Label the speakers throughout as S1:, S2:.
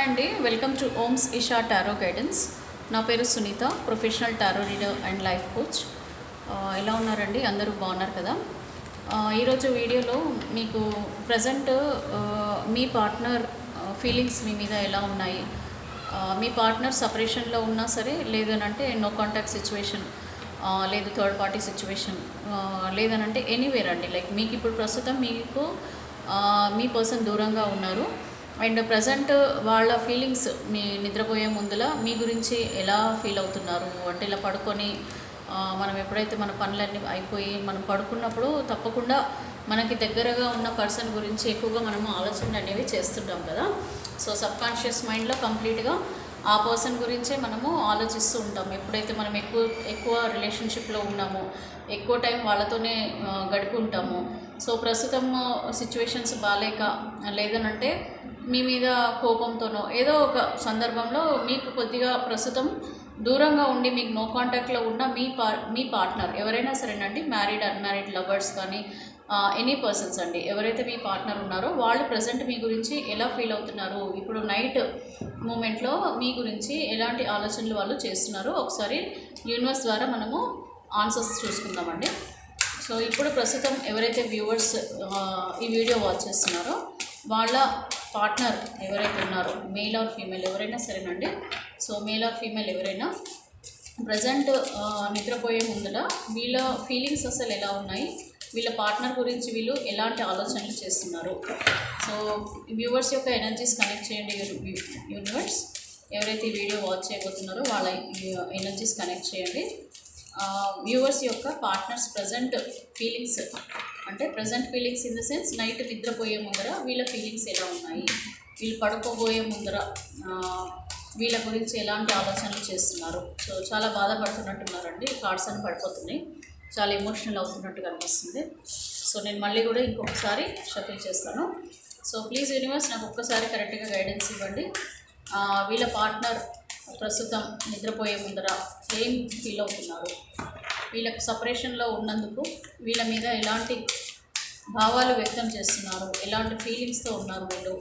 S1: అండి, welcome to Om's Isha tarot guidance. నా పేరు Sunitha, professional tarot reader and life coach. ఎలా ఉన్నారండి? అందరూ బాగున్నారు కదా? ఈరోజు వీడియోలో మీకు ప్రజెంట్ మీ పార్ట్నర్ ఫీలింగ్స్ మీ మీద ఎలా ఉన్నాయి, మీ పార్ట్నర్ సపరేషన్లో ఉన్నా సరే, లేదనంటే నో కాంటాక్ట్ సిచ్యువేషన్, లేదు థర్డ్ పార్టీ సిచ్యువేషన్, లేదనంటే ఎనీవేర్ అండి. లైక్ మీకు ఇప్పుడు ప్రస్తుతం మీకు మీ పర్సన్ దూరంగా ఉన్నారు అండ్ ప్రజెంట్ వాళ్ళ ఫీలింగ్స్ మీ నిద్రపోయే ముందులా మీ గురించి ఎలా ఫీల్ అవుతున్నారు అంటే, ఇలా పడుకొని మనం ఎప్పుడైతే మన పనులన్నీ అయిపోయి మనం పడుకున్నప్పుడు తప్పకుండా మనకి దగ్గరగా ఉన్న పర్సన్ గురించి ఎక్కువగా మనము ఆలోచనలు అనేవి చేస్తుంటాం కదా. సో సబ్కాన్షియస్ మైండ్లో కంప్లీట్గా ఆ పర్సన్ గురించే మనము ఆలోచిస్తూ ఉంటాము. ఎప్పుడైతే మనం ఎక్కువ రిలేషన్షిప్లో ఉన్నామో, ఎక్కువ టైం వాళ్ళతోనే గడిపి ఉంటాము. సో ప్రస్తుతం సిచ్యువేషన్స్ బాగాలేక, లేదనంటే మీ మీద కోపంతోనో ఏదో ఒక సందర్భంలో మీకు కొద్దిగా ప్రస్తుతం దూరంగా ఉండి మీకు నో కాంటాక్ట్లో ఉన్న మీ పార్ట్నర్ ఎవరైనా సరేనండి, మ్యారీడ్ అన్మ్యారీడ్ లవర్స్ కానీ ఎనీ పర్సన్స్ అండి, ఎవరైతే మీ పార్ట్నర్ ఉన్నారో వాళ్ళు ప్రజెంట్ మీ గురించి ఎలా ఫీల్ అవుతున్నారు, ఇప్పుడు నైట్ మూమెంట్లో మీ గురించి ఎలాంటి ఆలోచనలు వాళ్ళు చేస్తున్నారో ఒకసారి యూనివర్స్ ద్వారా మనము ఆన్సర్స్ చూసుకుందామండి. సో ఇప్పుడు ప్రస్తుతం ఎవరైతే వ్యూవర్స్ ఈ వీడియో వాచ్ చేస్తున్నారో వాళ్ళ పార్ట్నర్ ఎవరైతే ఉన్నారో, మేల్ ఆర్ ఫీమేల్ ఎవరైనా సరేనండి, సో మేల్ ఆర్ ఫీమేల్ ఎవరైనా ప్రజెంట్ నిద్రపోయే ముందర వీళ్ళ ఫీలింగ్స్ అసలు ఎలా ఉన్నాయి, వీళ్ళ పార్ట్నర్ గురించి వీళ్ళు ఎలాంటి ఆలోచనలు చేస్తున్నారు. సో వ్యూవర్స్ యొక్క ఎనర్జీస్ కనెక్ట్ చేయండి. యూనివర్స్ ఎవరైతే ఈ వీడియో వాచ్ చేయబోతున్నారో వాళ్ళ ఎనర్జీస్ కనెక్ట్ చేయండి. వ్యూవర్స్ యొక్క పార్ట్నర్స్ ప్రజెంట్ ఫీలింగ్స్ అంటే, present feelings in the sense night నిద్రపోయే ముందర వీళ్ళ ఫీలింగ్స్ ఎలా ఉన్నాయి, వీళ్ళు పడుకోబోయే ముందర వీళ్ళ గురించి ఎలాంటి ఆలోచనలు చేస్తున్నారు. సో చాలా బాధపడుతున్నట్టున్నారండి, కార్డ్స్ అని పడిపోతున్నాయి, చాలా ఎమోషనల్ అవుతున్నట్టుగా అనిపిస్తుంది. సో నేను మళ్ళీ కూడా ఇంకొకసారి షఫిల్ చేస్తాను. సో ప్లీజ్ యూనివర్స్ నాకు ఒక్కసారి కరెక్ట్గా గైడెన్స్ ఇవ్వండి. వీళ్ళ పార్ట్నర్ ప్రస్తుతం నిద్రపోయే ముందర ఏం ఫీల్ అవుతున్నారు, వీళ్ళకు సపరేషన్లో ఉన్నందుకు వీళ్ళ మీద ఎలాంటి భావాలు వ్యక్తం చేస్తున్నారు, ఎలాంటి ఫీలింగ్స్తో ఉన్నారు, వీళ్ళు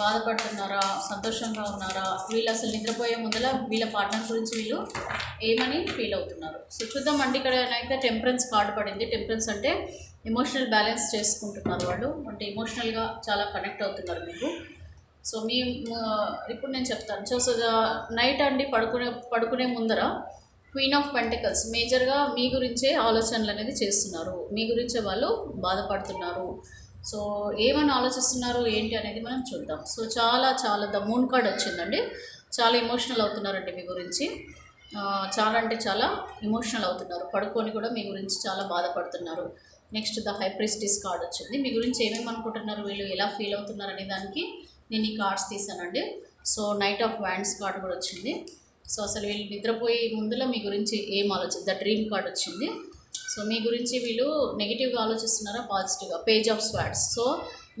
S1: బాధపడుతున్నారా, సంతోషంగా ఉన్నారా, వీళ్ళు అసలు నిద్రపోయే ముందర వీళ్ళ పార్ట్నర్ గురించి వీళ్ళు ఏమని ఫీల్ అవుతున్నారు. సో చూద్దామండి. ఇక్కడ అయితే టెంపరెన్స్ కార్డు పడింది. టెంపరెన్స్ అంటే ఎమోషనల్ బ్యాలెన్స్ చేసుకుంటున్నారు వాళ్ళు, అంటే ఎమోషనల్గా చాలా కనెక్ట్ అవుతున్నారు మీకు. సో ఇప్పుడు నేను చెప్తాను. సో నైట్ అండి పడుకునే ముందర క్వీన్ ఆఫ్ పెంటికల్స్ మేజర్గా మీ గురించే ఆలోచనలు అనేది చేస్తున్నారు, మీ గురించే వాళ్ళు బాధపడుతున్నారు. సో ఏమని ఆలోచిస్తున్నారు ఏంటి అనేది మనం చూద్దాం. సో చాలా ద మూన్ కార్డ్ వచ్చిందండి. చాలా ఎమోషనల్ అవుతున్నారండి మీ గురించి, చాలా అంటే చాలా ఎమోషనల్ అవుతున్నారు, పడుకొని కూడా మీ గురించి చాలా బాధపడుతున్నారు. నెక్స్ట్ ద హై ప్రిస్టిస్ కార్డ్ వచ్చింది. మీ గురించి ఏమేమి అనుకుంటున్నారు, వీళ్ళు ఎలా ఫీల్ అవుతున్నారు అనే దానికి నేను ఈ కార్డ్స్ తీసానండి. So knight of wands card కూడా వచ్చింది. సో అసలు వీళ్ళు నిద్రపోయే ముందులో మీ గురించి ఏం ద డ్రీమ్ కార్డ్ వచ్చింది. సో మీ గురించి వీళ్ళు నెగిటివ్గా ఆలోచిస్తున్నారా, పాజిటివ్గా, page of swords. So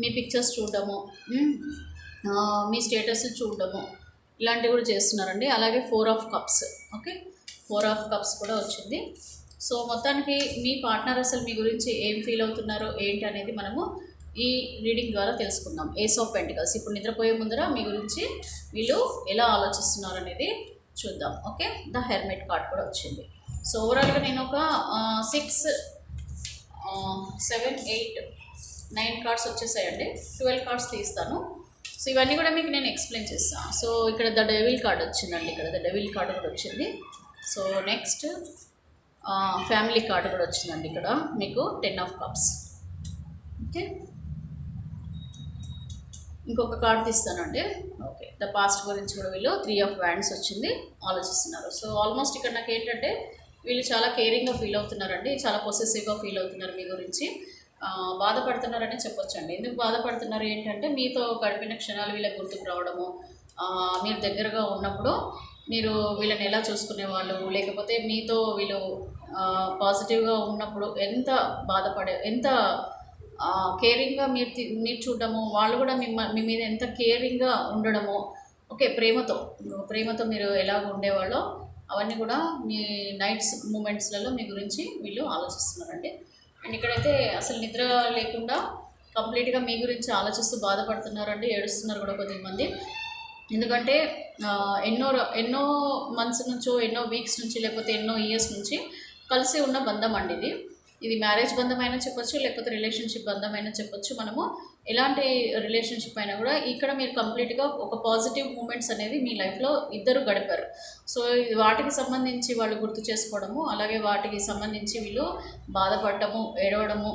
S1: me pictures చూడడము, మీ స్టేటస్ చూడడము, ఇలాంటివి కూడా చేస్తున్నారండి. అలాగే 4 of cups, okay, 4 of cups కూడా వచ్చింది. సో మొత్తానికి మీ పార్ట్నర్ అసలు మీ గురించి ఏం ఫీల్ అవుతున్నారో ఏంటి అనేది మనము ఈ రీడింగ్ ద్వారా తెలుసుకుందాం. ఏస్ ఆఫ్ పెంటికల్స్ ఇప్పుడు నిద్రపోయే ముందర మీ గురించి వీళ్ళు ఎలా ఆలోచిస్తున్నారు అనేది చూద్దాం. ఓకే, ద హెర్మిట్ కార్డ్ కూడా వచ్చింది. సో ఓవరాల్గా నేను ఒక 6, 7, 8, 9 కార్డ్స్ వచ్చేసాయండి. 12 కార్డ్స్ తీస్తాను. సో ఇవన్నీ కూడా మీకు నేను ఎక్స్ప్లెయిన్ చేస్తాను. సో ఇక్కడ ద డెవిల్ కార్డ్ వచ్చిందండి, ఇక్కడ ద డెవిల్ కార్డ్ కూడా వచ్చింది. సో నెక్స్ట్ ఫ్యామిలీ కార్డ్ కూడా వచ్చిందండి, ఇక్కడ మీకు 10 ఆఫ్ కప్స్. ఓకే, ఇంకొక కార్డ్ తీస్తానండి. ఓకే, ద పాస్ట్ గురించి కూడా వీళ్ళు 3 ఆఫ్ వ్యాండ్స్ వచ్చింది, ఆలోచిస్తున్నారు. సో ఆల్మోస్ట్ ఇక్కడ నాకు ఏంటంటే వీళ్ళు చాలా కేరింగ్గా ఫీల్ అవుతున్నారండి, చాలా పొసెసివ్గా ఫీల్ అవుతున్నారు, మీ గురించి బాధపడుతున్నారని చెప్పొచ్చండి. ఎందుకు బాధపడుతున్నారు ఏంటంటే, మీతో గడిపిన క్షణాలు వీళ్ళకి గుర్తుకు రావడము, మీరు దగ్గరగా ఉన్నప్పుడు మీరు వీళ్ళని ఎలా చూసుకునేవాళ్ళు, లేకపోతే మీతో వీళ్ళు పాజిటివ్గా ఉన్నప్పుడు ఎంత ఎంత కేరింగ్గా మీరు చూడడము, వాళ్ళు కూడా మీ మీద ఎంత కేరింగ్గా ఉండడము, ఓకే, ప్రేమతో మీరు ఎలాగ ఉండేవాళ్ళో అవన్నీ కూడా మీ నైట్స్ మూమెంట్స్లలో మీ గురించి వీళ్ళు ఆలోచిస్తున్నారండి. అండ్ ఇక్కడైతే అసలు నిద్ర లేకుండా కంప్లీట్గా మీ గురించి ఆలోచిస్తూ బాధపడుతున్నారండి, ఏడుస్తున్నారు కూడా కొద్దిమంది. ఎందుకంటే ఎన్నో మంత్స్ నుంచో, ఎన్నో వీక్స్ నుంచి, లేకపోతే ఎన్నో ఇయర్స్ నుంచి కలిసి ఉన్న బంధం అండి ఇది. ఇది మ్యారేజ్ బంధం అయినా చెప్పొచ్చు, లేకపోతే రిలేషన్షిప్ బంధం అయినా చెప్పొచ్చు. మనము ఎలాంటి రిలేషన్షిప్ అయినా కూడా ఇక్కడ మీరు కంప్లీట్గా ఒక పాజిటివ్ మూమెంట్స్ అనేవి మీ లైఫ్లో ఇద్దరు గడిపారు. సో వాటికి సంబంధించి వాళ్ళు గుర్తు చేసుకోవడము, అలాగే వాటికి సంబంధించి వీళ్ళు బాధపడటము, ఏడవడము,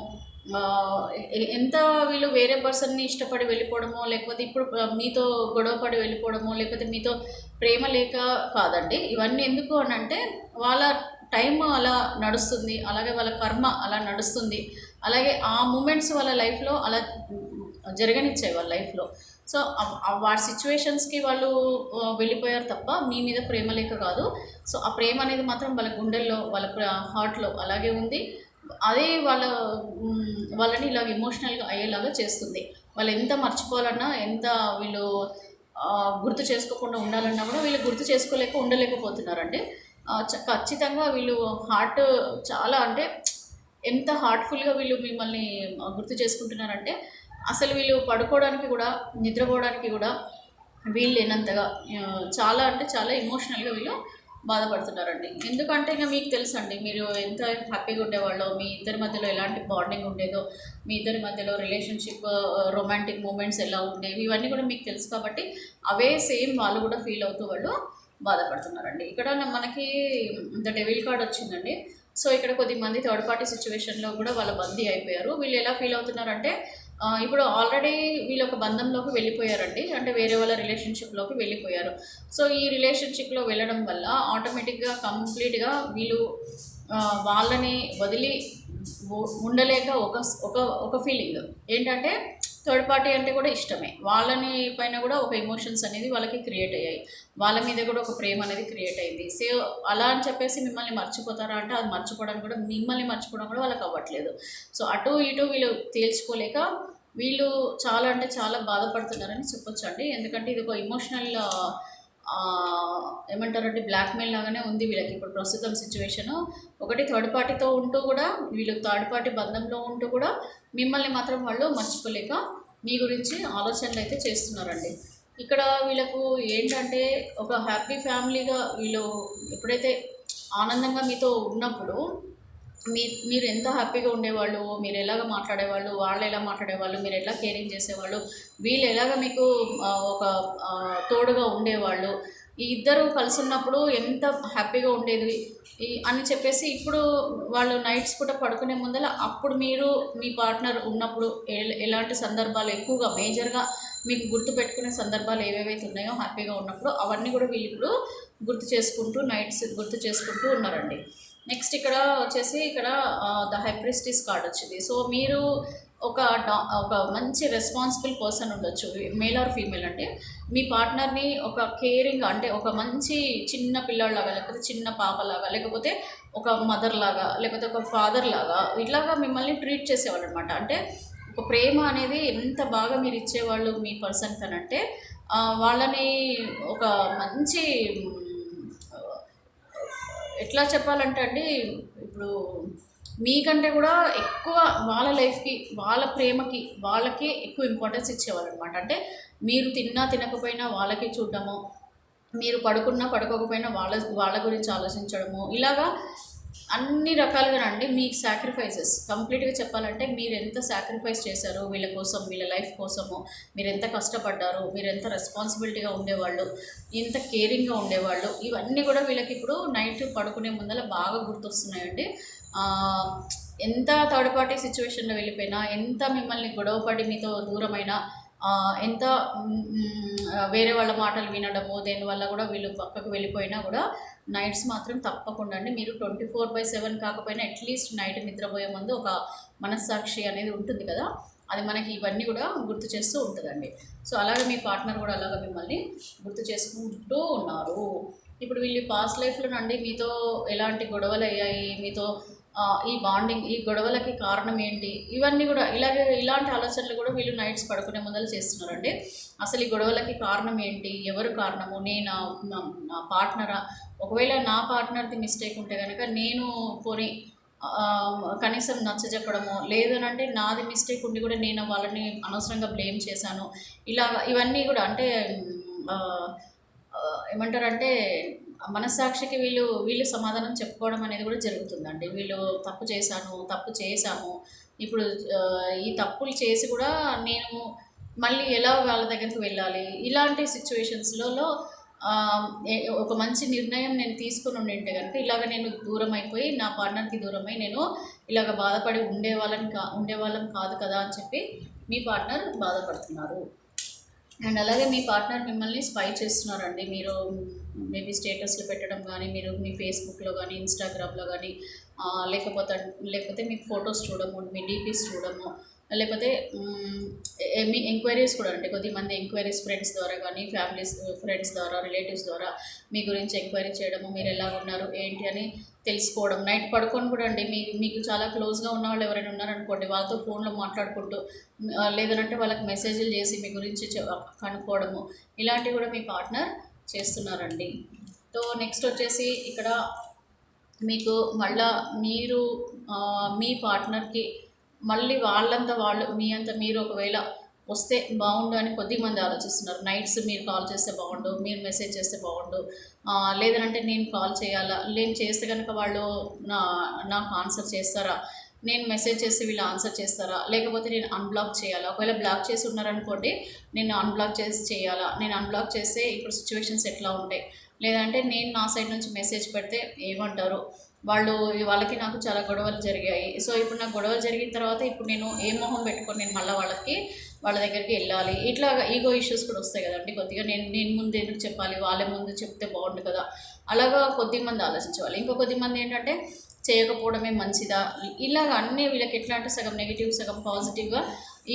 S1: ఎంత వీళ్ళు వేరే పర్సన్ని ఇష్టపడి వెళ్ళిపోవడమో, లేకపోతే ఇప్పుడు మీతో గొడవపడి వెళ్ళిపోవడమో, లేకపోతే మీతో ప్రేమ లేక కాదండి. ఇవన్నీ ఎందుకు అని అంటే వాళ్ళ టైం అలా నడుస్తుంది, అలాగే వాళ్ళ కర్మ అలా నడుస్తుంది, అలాగే ఆ మూమెంట్స్ వాళ్ళ లైఫ్లో అలా జరగనిచ్చాయి వాళ్ళ లైఫ్లో. సో వాటి సిచ్యువేషన్స్కి వాళ్ళు వెళ్ళిపోయారు తప్ప మీ మీద ప్రేమ లేక కాదు. సో ఆ ప్రేమ అనేది మాత్రం వాళ్ళ గుండెల్లో, వాళ్ళ హార్ట్లో అలాగే ఉంది. అదే వాళ్ళని ఇలాగ ఎమోషనల్గా అయ్యేలాగా చేస్తుంది. వాళ్ళు ఎంత మర్చిపోవాలన్నా, ఎంత వీళ్ళు గుర్తు చేసుకోకుండా ఉండాలన్నా కూడా వీళ్ళు గుర్తు చేసుకోలేక ఉండలేకపోతున్నారండి. ఖచ్చితంగా వీళ్ళు హార్ట్ చాలా, అంటే ఎంత హార్ట్ఫుల్గా వీళ్ళు మిమ్మల్ని గుర్తు చేసుకుంటున్నారంటే అసలు వీళ్ళు పడుకోవడానికి కూడా, నిద్రపోవడానికి కూడా వీళ్ళు లేనంతగా చాలా, అంటే చాలా ఎమోషనల్గా వీళ్ళు బాధపడుతున్నారండి. ఎందుకంటే ఇంకా మీకు తెలుసు అండి, మీరు ఎంత హ్యాపీగా ఉండేవాళ్ళో, మీ ఇద్దరి మధ్యలో ఎలాంటి బాండింగ్ ఉండేదో, మీ ఇద్దరి మధ్యలో రిలేషన్షిప్, రొమాంటిక్ మూమెంట్స్ ఎలా ఉండేవి, ఇవన్నీ కూడా మీకు తెలుసు. కాబట్టి అవే సేమ్ వాళ్ళు కూడా ఫీల్ అవుతూ వాళ్ళు బాధపడుతున్నారండి. ఇక్కడ మనకి ద డెవిల్ కార్డ్ వచ్చిందండి. సో ఇక్కడ కొద్దిమంది థర్డ్ పార్టీ సిచ్యువేషన్లో కూడా వాళ్ళ బందీ అయిపోయారు. వీళ్ళు ఎలా ఫీల్ అవుతున్నారంటే ఇప్పుడు ఆల్రెడీ వీళ్ళు ఒక బంధంలోకి వెళ్ళిపోయారండి, అంటే వేరే వాళ్ళ రిలేషన్షిప్లోకి వెళ్ళిపోయారు. సో ఈ రిలేషన్షిప్లో వెళ్ళడం వల్ల ఆటోమేటిక్గా కంప్లీట్గా వీళ్ళు వాళ్ళని వదిలి ఉండలేక ఒక ఒక ఒక ఫీలింగ్ ఏంటంటే థర్డ్ పార్టీ అంటే కూడా ఇష్టమే, వాళ్ళని పైన కూడా ఒక ఎమోషన్స్ అనేది వాళ్ళకి క్రియేట్ అయ్యాయి, వాళ్ళ మీద కూడా ఒక ప్రేమ అనేది క్రియేట్ అయింది. సో అలా అని చెప్పేసి మిమ్మల్ని మర్చిపోతారా అంటే అది మర్చిపోవడానికి కూడా, మిమ్మల్ని మర్చిపోవడం కూడా వాళ్ళకి అవ్వట్లేదు. సో అటు ఇటు వీళ్ళు తేల్చుకోలేక వీళ్ళు చాలా, అంటే చాలా బాధపడుతున్నారని చెప్పొచ్చు అండి. ఎందుకంటే ఇది ఒక ఎమోషనల్ ఏమంటారంటే బ్లాక్మెయిల్ లాగానే ఉంది వీళ్ళకి ఇప్పుడు ప్రస్తుతం సిచ్యువేషను. ఒకటి థర్డ్ పార్టీతో ఉంటూ కూడా, వీళ్ళు థర్డ్ పార్టీ బంధంలో ఉంటూ కూడా మిమ్మల్ని మాత్రం వాళ్ళు మర్చిపోలేక మీ గురించి ఆలోచనలు అయితే చేస్తున్నారండి. ఇక్కడ వీళ్ళకు ఏంటంటే ఒక హ్యాపీ ఫ్యామిలీగా వీళ్ళు ఎప్పుడైతే ఆనందంగా మీతో ఉన్నప్పుడు మీరు ఎంత హ్యాపీగా ఉండేవాళ్ళు, మీరు ఎలాగ మాట్లాడేవాళ్ళు, వాళ్ళు ఎలా మాట్లాడేవాళ్ళు, మీరు ఎలా కేరింగ్ చేసేవాళ్ళు, వీళ్ళు ఎలాగ మీకు ఒక తోడుగా ఉండేవాళ్ళు, ఈ ఇద్దరు కలిసి ఉన్నప్పుడు ఎంత హ్యాపీగా ఉండేది అని చెప్పేసి ఇప్పుడు వాళ్ళు నైట్స్ పూట పడుకునే ముందర అప్పుడు మీరు మీ పార్ట్నర్ ఉన్నప్పుడు ఎలాంటి సందర్భాలు ఎక్కువగా మేజర్గా మీకు గుర్తు పెట్టుకునే సందర్భాలు ఏవేవైతే ఉన్నాయో హ్యాపీగా ఉన్నప్పుడు అవన్నీ కూడా వీళ్ళు ఇప్పుడు గుర్తు చేసుకుంటూ నైట్స్ గుర్తు చేసుకుంటూ ఉన్నారండి. నెక్స్ట్ ఇక్కడ వచ్చేసి ఇక్కడ ద హై ప్రిస్టిస్ కార్డ్ వచ్చింది. సో మీరు ఒక మంచి రెస్పాన్సిబుల్ పర్సన్ ఉండొచ్చు, మేల్ ఆర్ ఫీమేల్. అంటే మీ పార్ట్నర్ని ఒక కేరింగ్, అంటే ఒక మంచి చిన్న పిల్లాడిలాగా, లేకపోతే చిన్న పాపలాగా, లేకపోతే ఒక మదర్ లాగా, లేకపోతే ఒక ఫాదర్ లాగా ఇట్లాగా మిమ్మల్ని ట్రీట్ చేసేవాళ్ళు అనమాట. అంటే ఒక ప్రేమ అనేది ఎంత బాగా మీరు ఇచ్చేవాళ్ళు మీ పర్సన్ కనంటే వాళ్ళని ఒక మంచి, ఎట్లా చెప్పాలంటే అండి, ఇప్పుడు మీకంటే కూడా ఎక్కువ వాళ్ళ లైఫ్కి, వాళ్ళ ప్రేమకి, వాళ్ళకి ఎక్కువ ఇంపార్టెన్స్ ఇచ్చేవాళ్ళు అనమాట. అంటే మీరు తిన్నా తినకపోయినా వాళ్ళకి చూడడము, మీరు పడుకున్నా పడుకోకపోయినా వాళ్ళ గురించి ఆలోచించడము, ఇలాగా అన్ని రకాలుగానండి మీ సాక్రిఫైసెస్ కంప్లీట్గా చెప్పాలంటే మీరు ఎంత సాక్రిఫైస్ చేశారు వీళ్ళ కోసం, వీళ్ళ లైఫ్ కోసము, మీరు ఎంత కష్టపడ్డారు, మీరు ఎంత రెస్పాన్సిబిలిటీగా ఉండేవాళ్ళు, ఎంత కేరింగ్గా ఉండేవాళ్ళు, ఇవన్నీ కూడా వీళ్ళకి ఇప్పుడు నైట్ పడుకునే ముందర బాగా గుర్తొస్తున్నాయండి. ఎంత థర్డ్ పార్టీ సిచ్యువేషన్లో వెళ్ళిపోయినా, ఎంత మిమ్మల్ని గొడవపడి మీతో దూరమైనా, ఎంత వేరే వాళ్ళ మాటలు వినడము, దేనివల్ల కూడా వీళ్ళు పక్కకు వెళ్ళిపోయినా కూడా నైట్స్ మాత్రం తప్పకుండా అండి మీరు 24/7 కాకపోయినా అట్లీస్ట్ నైట్ నిద్రపోయే ముందు ఒక మనస్సాక్షి అనేది ఉంటుంది కదా, అది మనకి ఇవన్నీ కూడా గుర్తు చేస్తూ ఉంటుందండి. సో అలాగే మీ పార్ట్నర్ కూడా అలాగే మిమ్మల్ని గుర్తు చేసుకుంటూ ఉన్నారు. ఇప్పుడు వీళ్ళు పాస్ట్ లైఫ్లో నుండి మీతో ఎలాంటి గొడవలు అయ్యాయి, మీతో ఈ బాండింగ్, ఈ గొడవలకి కారణం ఏంటి, ఇవన్నీ కూడా ఇలాంటి ఆలోచనలు కూడా వీళ్ళు నైట్స్ పడుకునే ముందర చేస్తున్నారండి. అసలు ఈ గొడవలకి కారణం ఏంటి, ఎవరు కారణము, నేను నా పార్ట్నరా, ఒకవేళ నా పార్ట్నర్ది మిస్టేక్ ఉంటే కనుక నేను పోనీ కనీసం నచ్చజెప్పడము, లేదనంటే నాది మిస్టేక్ ఉండి కూడా నేను వాళ్ళని అనవసరంగా బ్లేమ్ చేశాను, ఇవన్నీ కూడా అంటే ఏమంటారంటే మనస్సాక్షికి వీళ్ళు సమాధానం చెప్పుకోవడం అనేది కూడా జరుగుతుందండి. వీళ్ళు తప్పు చేశాము, ఇప్పుడు ఈ తప్పులు చేసి కూడా నేను మళ్ళీ ఎలా వాళ్ళ దగ్గరికి వెళ్ళాలి, ఇలాంటి సిచ్యువేషన్స్లలో ఒక మంచి నిర్ణయం నేను తీసుకుని ఉండింటే కనుక ఇలాగ నేను దూరం అయిపోయి నా పార్ట్నర్కి దూరమై నేను ఇలాగ బాధపడి ఉండేవాళ్ళం కాదు కదా అని చెప్పి మీ పార్ట్నర్ బాధపడుతున్నారు. అండ్ అలాగే మీ పార్ట్నర్ మిమ్మల్ని స్పై చేస్తున్నారండి. మీరు మేబీ స్టేటస్లు పెట్టడం కానీ, మీరు మీ ఫేస్బుక్లో కానీ, ఇన్స్టాగ్రామ్లో కానీ, లేకపోతే మీ ఫొటోస్ చూడము, మీ డీపీస్ చూడము, లేకపోతే మీ ఎంక్వైరీస్ కూడా అండి. కొద్దిమంది ఎంక్వైరీస్ ఫ్రెండ్స్ ద్వారా కానీ, ఫ్రెండ్స్ ద్వారా, రిలేటివ్స్ ద్వారా మీ గురించి ఎంక్వైరీ చేయడము, మీరు ఎలా ఉన్నారు ఏంటి అని తెలుసుకోవడం. నైట్ పడుకొని కూడా అండి, మీకు చాలా క్లోజ్గా ఉన్న వాళ్ళు ఎవరైనా ఉన్నారనుకోండి, వాళ్ళతో ఫోన్లో మాట్లాడుకుంటూ, లేదంటే వాళ్ళకి మెసేజ్లు చేసి మీ గురించి కనుక్కోవడము, ఇలాంటివి కూడా మీ పార్ట్నర్ చేస్తున్నారండి. సో నెక్స్ట్ వచ్చేసి ఇక్కడ మీకు మళ్ళా మీరు మీ పార్ట్నర్కి మళ్ళీ మీ అంత మీరు ఒకవేళ వస్తే బాగుండు అని కొద్దిమంది ఆలోచిస్తున్నారు. నైట్స్ మీరు కాల్ చేస్తే బాగుండు, మీరు మెసేజ్ చేస్తే బాగుండు, లేదంటే నేను కాల్ చేయాలా, నేను చేస్తే కనుక వాళ్ళు నాకు ఆన్సర్ చేస్తారా, నేను మెసేజ్ చేస్తే వీళ్ళు ఆన్సర్ చేస్తారా, లేకపోతే నేను అన్బ్లాక్ చేయాలా, ఒకవేళ బ్లాక్ చేసి ఉన్నారనుకోండి నేను అన్బ్లాక్ చేయాలా, నేను అన్బ్లాక్ చేస్తే ఇప్పుడు సిచ్యువేషన్స్ ఎట్లా ఉంటాయి, లేదంటే నేను నా సైడ్ నుంచి మెసేజ్ పెడితే ఏమంటారు, వాళ్ళకి నాకు చాలా గొడవలు జరిగాయి. సో ఇప్పుడు నాకు గొడవలు జరిగిన తర్వాత ఇప్పుడు నేను ఏ మొహం పెట్టుకొని నేను మళ్ళీ వాళ్ళ దగ్గరికి వెళ్ళాలి, ఇట్లా ఈగో ఇష్యూస్ కూడా వస్తాయి కదండి. కొద్దిగా నేను ముందు ఎందుకు చెప్పాలి, వాళ్ళ ముందు చెప్తే బాగుండు కదా, అలాగా కొద్దిమంది ఆలోచించేవాళ్ళు. ఇంకో కొద్దిమంది ఏంటంటే చేయకపోవడమే మంచిదా, ఇలాగ అన్నీ వీళ్ళకి ఎట్లా అంటే సగం నెగిటివ్ సగం పాజిటివ్గా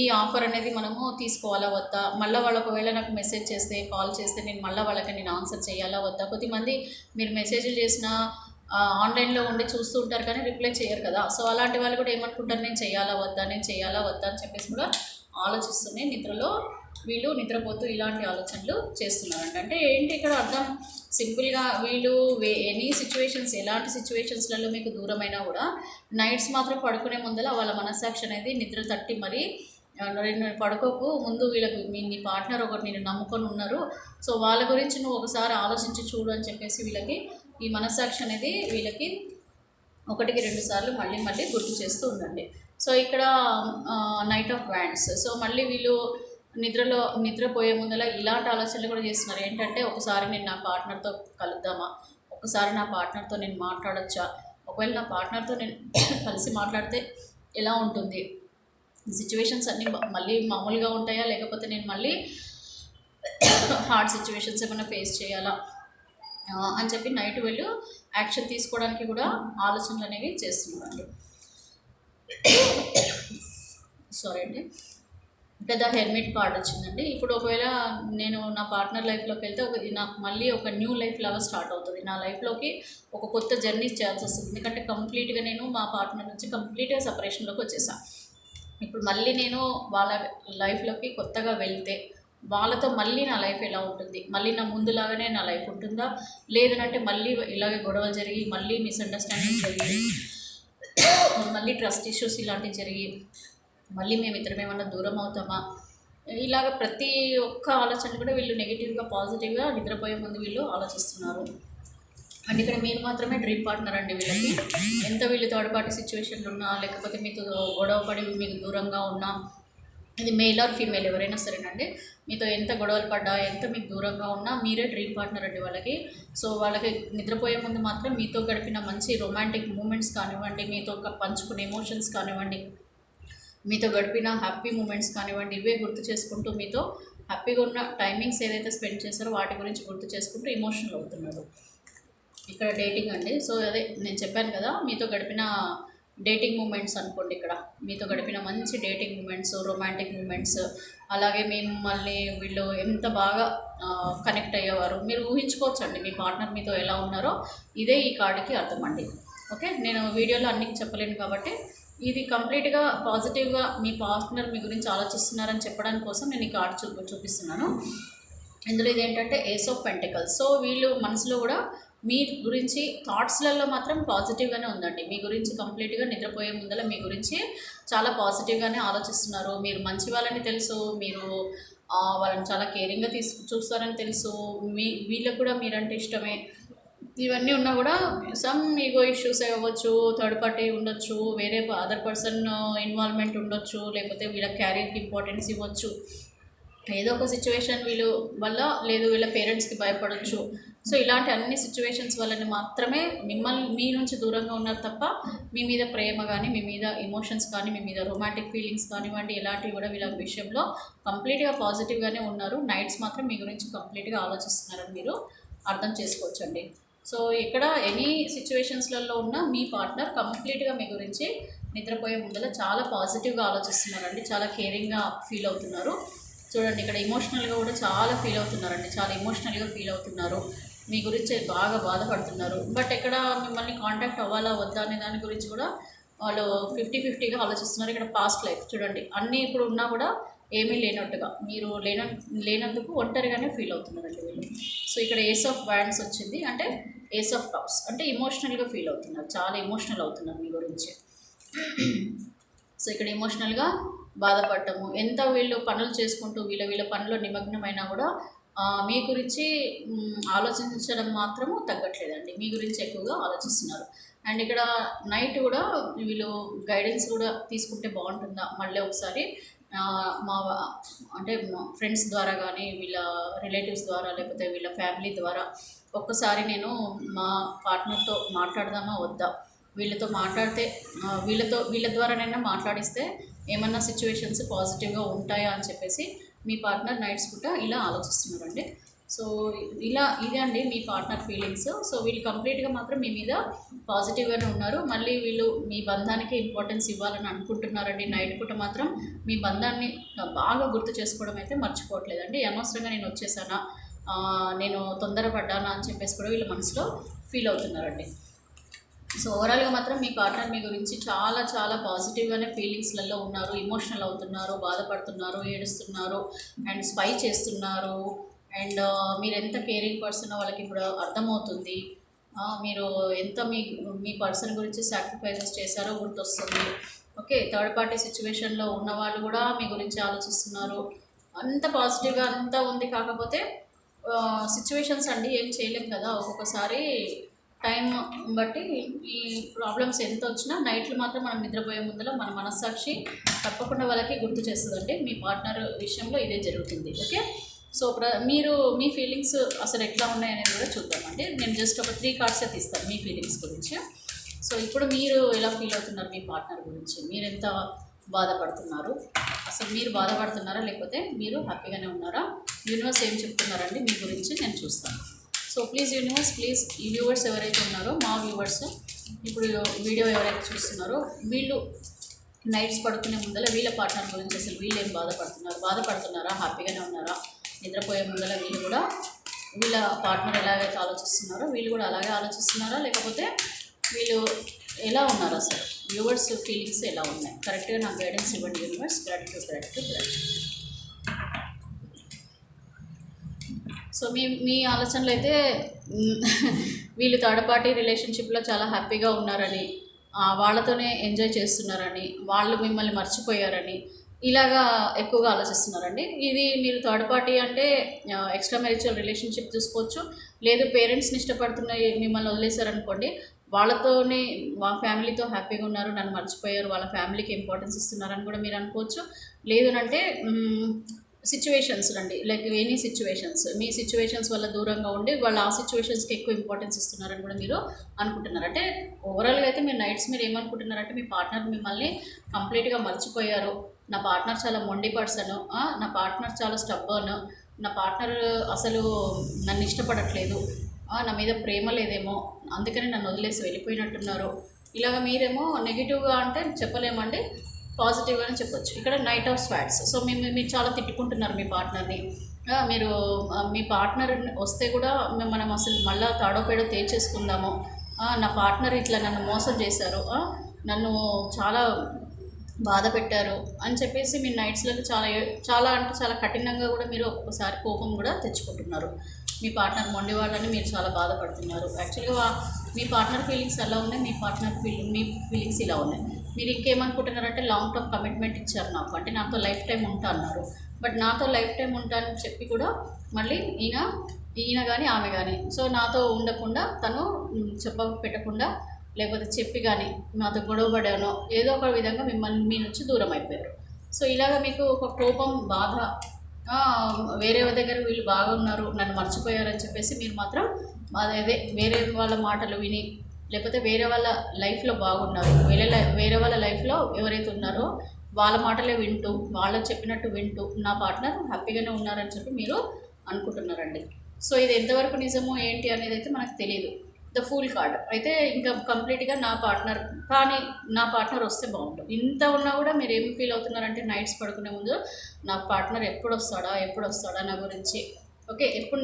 S1: ఈ ఆఫర్ అనేది మనము తీసుకోవాలా వద్దా, మళ్ళీ వాళ్ళు ఒకవేళ నాకు మెసేజ్ చేస్తే కాల్ చేస్తే నేను మళ్ళీ వాళ్ళకి నేను ఆన్సర్ చేయాలా వద్దా. కొద్దిమంది మీరు మెసేజ్లు చేసిన ఆన్లైన్లో ఉండి చూస్తూ ఉంటారు కానీ రిప్లై చేయరు కదా. సో అలాంటి వాళ్ళు కూడా ఏమనుకుంటారు, నేను చేయాలా వద్దా అని చెప్పేసి కూడా ఆలోచిస్తూనే వీళ్ళు నిద్రపోతూ ఇలాంటి ఆలోచనలు చేస్తున్నారంట. అంటే ఏంటి ఇక్కడ అర్థం, సింపుల్గా వీళ్ళు ఎలాంటి సిచ్యువేషన్స్లలో మీకు దూరమైనా కూడా నైట్స్ మాత్రం పడుకునే ముందర వాళ్ళ మనస్సాక్షి అనేది నిద్ర తట్టి మరి పడుకోకు ముందు వీళ్ళకి నీ పార్ట్నర్ ఒకటి నేను నమ్ముకొని ఉన్నారు, సో వాళ్ళ గురించి నువ్వు ఒకసారి ఆలోచించి చూడు అని చెప్పేసి వీళ్ళకి ఈ మనస్సాక్షి అనేది వీళ్ళకి 1-2 సార్లు మళ్ళీ గుర్తు చేస్తూ ఉండండి. సో ఇక్కడ నైట్ ఆఫ్ వ్యాండ్స్. సో మళ్ళీ వీళ్ళు నిద్రపోయే ముందర ఇలాంటి ఆలోచనలు కూడా చేస్తున్నారు. ఏంటంటే ఒకసారి నేను నా పార్ట్నర్తో కలుద్దామా, ఒకసారి నా పార్ట్నర్తో నేను మాట్లాడొచ్చా, ఒకవేళ నా పార్ట్నర్తో నేను కలిసి మాట్లాడితే ఎలా ఉంటుంది, సిచ్యువేషన్స్ అన్నీ మళ్ళీ మామూలుగా ఉంటాయా, లేకపోతే నేను మళ్ళీ హార్డ్ సిచ్యువేషన్స్ ఏమైనా ఫేస్ చేయాలా అని చెప్పి నైట్ వీళ్ళు యాక్షన్ తీసుకోవడానికి కూడా ఆలోచనలు అనేవి చేస్తున్నారండి. సారీ అండి. ఇంకా ద హెర్మిట్ కార్డ్ వచ్చిందండి. ఇప్పుడు ఒకవేళ నేను నా పార్ట్నర్ లైఫ్లోకి వెళ్తే నాకు మళ్ళీ ఒక న్యూ లైఫ్ లాగా స్టార్ట్ అవుతుంది. నా లైఫ్లోకి ఒక కొత్త జర్నీ చేయాల్సి వస్తుంది. ఎందుకంటే కంప్లీట్గా నేను మా పార్ట్నర్ నుంచి కంప్లీట్గా సపరేషన్లోకి వచ్చేసాను. ఇప్పుడు మళ్ళీ నేను వాళ్ళ లైఫ్లోకి కొత్తగా వెళ్తే వాళ్ళతో మళ్ళీ నా లైఫ్ ఎలా ఉంటుంది, మళ్ళీ నా ముందులాగానే నా లైఫ్ ఉంటుందా, లేదంటే మళ్ళీ ఇలాగే గొడవలు జరిగి మళ్ళీ మిస్అండర్స్టాండింగ్ జరిగి మళ్ళీ ట్రస్ట్ ఇష్యూస్ ఇలాంటివి జరిగి మళ్ళీ మేమిద్దరం ఏమన్నా దూరం అవుతామా, ఇలాగ ప్రతి ఒక్క ఆలోచన కూడా వీళ్ళు నెగిటివ్గా పాజిటివ్గా నిద్రపోయే ముందు వీళ్ళు ఆలోచిస్తున్నారు. అండ్ ఇక్కడ మీరు మాత్రమే డ్రీమ్ పార్ట్నర్ అండి. వీళ్ళకి ఎంత వీళ్ళు థర్డ్ పార్టీ సిచ్యువేషన్లు ఉన్నా, లేకపోతే మీతో గొడవ పడి మీకు దూరంగా ఉన్నా, ఇది మేల్ ఆర్ ఫీమేల్ ఎవరైనా సరేనండి, మీతో ఎంత గొడవలు పడ్డా, ఎంత మీకు దూరంగా ఉన్నా మీరే డ్రీమ్ పార్ట్నర్ అండి వాళ్ళకి. సో వాళ్ళకి నిద్రపోయే ముందు మాత్రం మీతో గడిపిన మంచి రొమాంటిక్ మూమెంట్స్ కానివ్వండి, మీతో పంచుకునే ఎమోషన్స్ కానివ్వండి, మీతో గడిపిన హ్యాపీ మూమెంట్స్ కానివ్వండి, ఇవే గుర్తు చేసుకుంటూ మీతో హ్యాపీగా ఉన్న టైమింగ్స్ ఏదైతే స్పెండ్ చేస్తారో వాటి గురించి గుర్తు చేసుకుంటూ ఎమోషనల్ అవుతున్నారు. ఇక్కడ డేటింగ్ అండి. సో అదే నేను చెప్పాను కదా, మీతో గడిపిన డేటింగ్ మూమెంట్స్ అనుకోండి. ఇక్కడ మీతో గడిపిన మంచి డేటింగ్ మూమెంట్స్, రొమాంటిక్ మూమెంట్స్, అలాగే మిమ్మల్ని వీళ్ళు ఎంత బాగా కనెక్ట్ అయ్యేవారు మీరు ఊహించుకోవచ్చు అండి. మీ పార్ట్నర్ మీతో ఎలా ఉన్నారో ఇదే ఈ కార్డుకి అర్థం అండి. ఓకే, నేను వీడియోలో అన్నీ చెప్పలేను కాబట్టి ఇది కంప్లీట్గా పాజిటివ్గా మీ పార్ట్నర్ మీ గురించి ఆలోచిస్తున్నారని చెప్పడానికి కోసం నేను ఈ కార్డు చూపిస్తున్నాను. ఇందులో ఇదేంటంటే ఏస్ ఆఫ్ పెంటికల్స్. సో వీళ్ళు మనసులో కూడా మీ గురించి థాట్స్లలో మాత్రం పాజిటివ్గానే ఉందండి. మీ గురించి కంప్లీట్గా నిద్రపోయే ముందర మీ గురించి చాలా పాజిటివ్గానే ఆలోచిస్తున్నారు. మీరు మంచి వాళ్ళని తెలుసు, మీరు వాళ్ళని చాలా కేరింగ్గా చూస్తారని తెలుసు. వీళ్ళకు కూడా మీరంటే ఇష్టమే. ఇవన్నీ ఉన్నా కూడా సమ్ ఈగో ఇష్యూస్ అవ్వచ్చు, థర్డ్ పార్టీ ఉండొచ్చు, వేరే అదర్ పర్సన్ ఇన్వాల్వ్మెంట్ ఉండొచ్చు, లేకపోతే వీళ్ళ క్యారియర్కి ఇంపార్టెన్స్ ఇవ్వచ్చు. ఏదో ఒక సిచ్యువేషన్ వీళ్ళు వల్ల, లేదు వీళ్ళ పేరెంట్స్కి భయపడవచ్చు. సో ఇలాంటి అన్ని సిచ్యువేషన్స్ వల్లని మాత్రమే మీ నుంచి దూరంగా ఉన్నారు తప్ప మీ మీద ప్రేమ కానీ, మీ మీద ఎమోషన్స్ కానీ, మీ మీద రొమాంటిక్ ఫీలింగ్స్ కానివ్వండి, ఎలాంటివి కూడా వీళ్ళ విషయంలో కంప్లీట్గా పాజిటివ్గానే ఉన్నారు. నైట్స్ మాత్రం మీ గురించి కంప్లీట్గా ఆలోచిస్తున్నారని మీరు అర్థం చేసుకోవచ్చండి. సో ఇక్కడ ఎనీ సిచ్యువేషన్స్లలో ఉన్న మీ పార్ట్నర్ కంప్లీట్గా మీ గురించి నిద్రపోయే ముందర చాలా పాజిటివ్గా ఆలోచిస్తున్నారండి, చాలా కేరింగ్గా ఫీల్ అవుతున్నారు. చూడండి, ఇక్కడ ఎమోషనల్గా కూడా చాలా ఫీల్ అవుతున్నారండి, చాలా ఎమోషనల్గా ఫీల్ అవుతున్నారు, మీ గురించి బాగా బాధపడుతున్నారు. బట్ ఇక్కడ మిమ్మల్ని కాంటాక్ట్ అవ్వాలా వద్దా అనే దాని గురించి కూడా వాళ్ళు 50-50గా ఆలోచిస్తున్నారు. ఇక్కడ పాస్ట్ లైఫ్ చూడండి, అన్నీ ఇప్పుడు ఉన్నా కూడా ఏమీ లేనట్టుగా, మీరు లేనందుకు ఒంటరిగానే ఫీల్ అవుతున్నారండి వీళ్ళు. సో ఇక్కడ ఏస్ ఆఫ్ వ్యాండ్స్ వచ్చింది, అంటే ఏస్ ఆఫ్ కప్స్, అంటే ఎమోషనల్గా ఫీల్ అవుతున్నారు, చాలా ఎమోషనల్ అవుతున్నారు మీ గురించి. సో ఇక్కడ ఎమోషనల్గా బాధపడటము, ఎంత వీళ్ళు పనులు చేసుకుంటూ వీళ్ళ పనిలో నిమగ్నమైనా కూడా మీ గురించి ఆలోచించడం మాత్రము తగ్గట్లేదండి, మీ గురించి ఎక్కువగా ఆలోచిస్తున్నారు. అండ్ ఇక్కడ నైట్ కూడా వీళ్ళు గైడెన్స్ కూడా తీసుకుంటే బాగుంటుందా మళ్ళీ ఒకసారి, అంటే ఫ్రెండ్స్ ద్వారా కానీ, వీళ్ళ రిలేటివ్స్ ద్వారా, లేకపోతే వీళ్ళ ఫ్యామిలీ ద్వారా ఒక్కసారి నేను మా పార్ట్నర్తో మాట్లాడదామా వద్దా, వీళ్ళతో మాట్లాడితే వీళ్ళ ద్వారానైనా మాట్లాడిస్తే ఏమన్నా సిచ్యువేషన్స్ పాజిటివ్గా ఉంటాయా అని చెప్పేసి మీ పార్ట్నర్ నైట్స్ పూట ఇలా ఆలోచిస్తున్నారండి. సో ఇదే అండి మీ పార్ట్నర్ ఫీలింగ్స్. సో వీళ్ళు కంప్లీట్గా మాత్రం మీ మీద పాజిటివ్గానే ఉన్నారు. మళ్ళీ వీళ్ళు మీ బంధానికి ఇంపార్టెన్స్ ఇవ్వాలని అనుకుంటున్నారండి. నైట్ పూట మాత్రం మీ బంధాన్ని బాగా గుర్తు చేసుకోవడం అయితే మర్చిపోవట్లేదండి. అనవసరంగా నేను వచ్చేసానా, నేను తొందరపడ్డానా అని చెప్పేసి కూడా వీళ్ళ మనసులో ఫీల్ అవుతున్నారండి. సో ఓవరాల్గా మాత్రం మీ పార్ట్నర్ మీ గురించి చాలా చాలా పాజిటివ్గానే ఫీలింగ్స్లలో ఉన్నారు, ఎమోషనల్ అవుతున్నారు, బాధపడుతున్నారు, ఏడుస్తున్నారు, అండ్ స్పై చేస్తున్నారు. అండ్ మీరు ఎంత కేరింగ్ పర్సన్ వాళ్ళకి ఇప్పుడు అర్థమవుతుంది. మీరు ఎంత మీ పర్సన్ గురించి సాక్రిఫైసెస్ చేశారో గుర్తొస్తుంది. ఓకే, థర్డ్ పార్టీ సిచ్యువేషన్లో ఉన్న వాళ్ళు కూడా మీ గురించి ఆలోచిస్తున్నారు. అంత పాజిటివ్గా అంతా ఉంది. కాకపోతే సిచ్యువేషన్స్ అండి, ఏం చేయలేం కదా, ఒక్కొక్కసారి టైం బట్టి ఈ ప్రాబ్లమ్స్ ఎంత వచ్చినా నైట్లు మాత్రం మనం నిద్రపోయే ముందర మన మనస్సాక్షి తప్పకుండా వాళ్ళకి గుర్తు చేస్తుందండి. మీ పార్ట్నర్ విషయంలో ఇదే జరుగుతుంది. ఓకే, సో మీరు మీ ఫీలింగ్స్ అసలు ఎట్లా ఉన్నాయనేది కూడా చూద్దామండి. నేను జస్ట్ ఒక 3 కార్డ్సే తీస్తాను మీ ఫీలింగ్స్ గురించి. సో ఇప్పుడు మీరు ఎలా ఫీల్ అవుతున్నారు మీ పార్ట్నర్ గురించి, మీరు ఎంత బాధపడుతున్నారు, అసలు మీరు బాధపడుతున్నారా లేకపోతే మీరు హ్యాపీగానే ఉన్నారా, యూనివర్స్ ఏం చెప్తున్నారండి మీ గురించి నేను చూస్తాను. సో ప్లీజ్ యూనివర్స్, ప్లీజ్ ఈ వ్యూవర్స్ ఎవరైతే ఉన్నారో, మా వ్యూవర్స్ ఇప్పుడు వీడియో ఎవరైతే చూస్తున్నారో, వీళ్ళు నైట్స్ పడుకునే ముందర వీళ్ళ పార్ట్నర్ గురించి అసలు వీళ్ళు ఏం బాధపడుతున్నారా, హ్యాపీగానే ఉన్నారా, నిద్రపోయే ముందర వీళ్ళు కూడా వీళ్ళ పార్ట్నర్ ఎలాగైతే ఆలోచిస్తున్నారో వీళ్ళు కూడా అలాగే ఆలోచిస్తున్నారా, లేకపోతే వీళ్ళు ఎలా ఉన్నారు, అసలు వ్యూవర్స్ ఫీలింగ్స్ ఎలా ఉన్నాయి, కరెక్ట్గా నాకు గైడెన్స్ ఇవ్వండి యూనివర్స్. గ్రాటిట్యూడ్. సో మీ ఆలోచనలు అయితే వీళ్ళు థర్డ్ పార్టీ రిలేషన్షిప్లో చాలా హ్యాపీగా ఉన్నారని, వాళ్ళతోనే ఎంజాయ్ చేస్తున్నారని, వాళ్ళు మిమ్మల్ని మర్చిపోయారని ఇలాగా ఎక్కువగా ఆలోచిస్తున్నారండి. ఇది మీరు థర్డ్ పార్టీ అంటే ఎక్స్ట్రా మ్యారిచువల్ రిలేషన్షిప్ చూసుకోవచ్చు, లేదు పేరెంట్స్ని ఇష్టపడుతున్న మిమ్మల్ని వదిలేశారనుకోండి, వాళ్ళతోనే ఫ్యామిలీతో హ్యాపీగా ఉన్నారు, నన్ను మర్చిపోయారు, వాళ్ళ ఫ్యామిలీకి ఇంపార్టెన్స్ ఇస్తున్నారని కూడా మీరు అనుకోవచ్చు. లేదు అంటే సిచ్యువేషన్స్ అండి, లైక్ ఎనీ సిచ్యువేషన్స్, మీ సిచ్యువేషన్స్ వల్ల దూరంగా ఉండి వాళ్ళు ఆ సిచ్యువేషన్స్కి ఎక్కువ ఇంపార్టెన్స్ ఇస్తున్నారని కూడా మీరు అనుకుంటున్నారు. అంటే ఓవరాల్గా అయితే మీరు నైట్స్ మీరు ఏమనుకుంటున్నారంటే మీ పార్ట్నర్ మిమ్మల్ని కంప్లీట్గా మర్చిపోయారు, నా పార్ట్నర్ చాలా మొండి పర్సను, నా పార్ట్నర్ చాలా స్టబ్బర్న్, నా పార్ట్నర్ అసలు నన్ను ఇష్టపడట్లేదు, నా మీద ప్రేమ లేదేమో అందుకని నన్ను వదిలేసి వెళ్ళిపోయినట్టున్నారు. ఇలాగ మీరేమో నెగిటివ్గా అంటే చెప్పలేమండి, పాజిటివ్గానే చెప్పొచ్చు. ఇక్కడ నైట్ ఆఫ్ స్వాట్స్. సో మీరు చాలా తిట్టుకుంటున్నారు మీ పార్ట్నర్ని. మీరు మీ పార్ట్నర్ వస్తే కూడా మనం అసలు మళ్ళీ తాడో పేడో తేల్చేసుకుందాము, నా పార్ట్నర్ ఇట్లా నన్ను మోసం చేశారు, నన్ను చాలా బాధ పెట్టారు అని చెప్పేసి మీ నైట్స్లో చాలా అంటే చాలా కఠినంగా కూడా మీరు ఒక్కొక్కసారి కోపం కూడా తెచ్చుకుంటున్నారు. మీ పార్ట్నర్ మొండి వాళ్ళని మీరు చాలా బాధపడుతున్నారు. యాక్చువల్గా మీ పార్ట్నర్ ఫీలింగ్స్ ఎలా ఉన్నాయి, మీ ఫీలింగ్స్ ఇలా ఉన్నాయి. మీరు ఇంకేమనుకుంటున్నారంటే లాంగ్ టర్మ్ కమిట్మెంట్ ఇచ్చారు నాకు, అంటే నాతో లైఫ్ టైం ఉంటా అన్నారు. బట్ నాతో లైఫ్ టైం ఉంటానని చెప్పి కూడా మళ్ళీ ఈయన కానీ ఆమె కానీ సో నాతో ఉండకుండా తను పెట్టకుండా లేకపోతే చెప్పి కానీ నాతో గొడవ పడానో ఏదో ఒక విధంగా మిమ్మల్ని మీ నుంచి దూరం అయిపోయారు. సో ఇలాగ మీకు ఒక కోపం, బాధ, వేరే దగ్గర వీళ్ళు బాగున్నారు నన్ను మర్చిపోయారని చెప్పేసి మీరు మాత్రం అదే వేరే వాళ్ళ మాటలు విని లేకపోతే వేరే వాళ్ళ లైఫ్లో బాగున్నారు, వేరే వాళ్ళ లైఫ్లో ఎవరైతే ఉన్నారో వాళ్ళ మాటలే వింటూ వాళ్ళు చెప్పినట్టు వింటూ నా పార్ట్నర్ హ్యాపీగానే ఉన్నారని చెప్పి మీరు అనుకుంటున్నారండి. సో ఇది ఎంతవరకు నిజమో ఏంటి అనేది అయితే మనకు తెలియదు. ద ఫూల్ కార్డ్ అయితే ఇంకా కంప్లీట్గా నా పార్ట్నర్ వస్తే బాగుంటుంది. ఇంత ఉన్నా కూడా మీరు ఏమి ఫీల్ అవుతున్నారంటే నైట్స్ పడుకునే ముందు నా పార్ట్నర్ ఎప్పుడు వస్తాడా నా గురించి, ఓకే ఎప్పుడు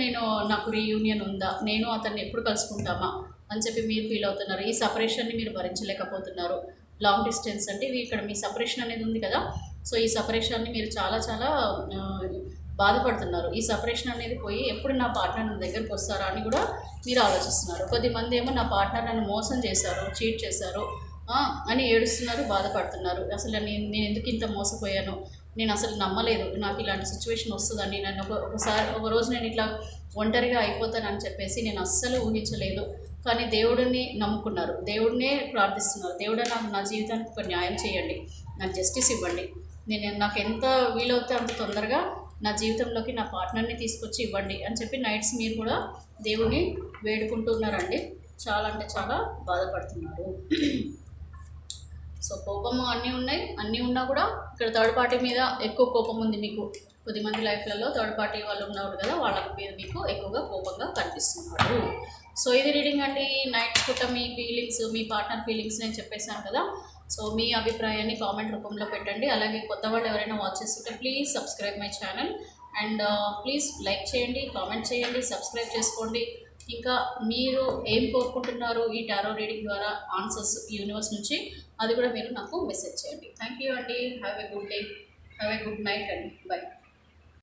S1: నాకు రీయూనియన్ ఉందా, నేను అతన్ని ఎప్పుడు కలుసుకుంటామా అని చెప్పి మీరు ఫీల్ అవుతున్నారు. ఈ సపరేషన్ని మీరు భరించలేకపోతున్నారు. లాంగ్ డిస్టెన్స్ అంటే ఇక్కడ మీ సపరేషన్ అనేది ఉంది కదా, సో ఈ సపరేషన్ని మీరు చాలా చాలా బాధపడుతున్నారు. ఈ సపరేషన్ అనేది పోయి ఎప్పుడు నా పార్ట్నర్ నా దగ్గరికి వస్తారా అని కూడా మీరు ఆలోచిస్తున్నారు. కొద్దిమంది ఏమో నా పార్ట్నర్ నన్ను మోసం చేశారు, చీట్ చేశారు అని ఏడుస్తున్నారు, బాధపడుతున్నారు. అసలు నేను ఎందుకు ఇంత మోసపోయాను, నేను అసలు నమ్మలేదు నాకు ఇలాంటి సిచ్యువేషన్ వస్తుందని, నన్ను ఒక రోజు నేను ఇట్లా ఒంటరిగా అయిపోతానని చెప్పేసి నేను అస్సలు ఊహించలేదు. కానీ దేవుడిని నమ్ముకున్నారు, దేవుడినే ప్రార్థిస్తున్నారు. దేవుడు నా జీవితానికి ఒక న్యాయం చేయండి, నాకు జస్టిస్ ఇవ్వండి, నాకు ఎంత వీలవుతే అంత తొందరగా నా జీవితంలోకి నా పార్ట్నర్ని తీసుకొచ్చి ఇవ్వండి అని చెప్పి నైట్స్ మీరు కూడా దేవుడిని వేడుకుంటున్నారండి. చాలా అంటే చాలా బాధపడుతున్నారు. సో కోపము అన్నీ ఉన్నా కూడా ఇక్కడ థర్డ్ పార్టీ మీద ఎక్కువ కోపం ఉంది మీకు. కొద్దిమంది లైఫ్లలో థర్డ్ పార్టీ వాళ్ళు ఉన్నారు కదా, వాళ్ళ మీద మీకు ఎక్కువగా కోపంగా కనిపిస్తున్నారు. సో ఇది రీడింగ్ అండి. నైట్స్ పూట మీ ఫీలింగ్స్, మీ పార్ట్నర్ ఫీలింగ్స్ నేను చెప్పేశాను కదా. సో మీ అభిప్రాయాన్ని కామెంట్ రూపంలో పెట్టండి. అలాగే కొత్త వాళ్ళు ఎవరైనా వాచ్ చేస్తుంటే please subscribe my channel and please like చేయండి, కామెంట్ చేయండి, సబ్స్క్రైబ్ చేసుకోండి. ఇంకా మీరు ఏం కోరుకుంటున్నారు ఈ టారో రీడింగ్ ద్వారా ఆన్సర్స్ యూనివర్స్ నుంచి, అది కూడా మీరు నాకు మెసేజ్ చేయండి. థ్యాంక్ యూ అండి. Have a good day, have a good night అండి. బై.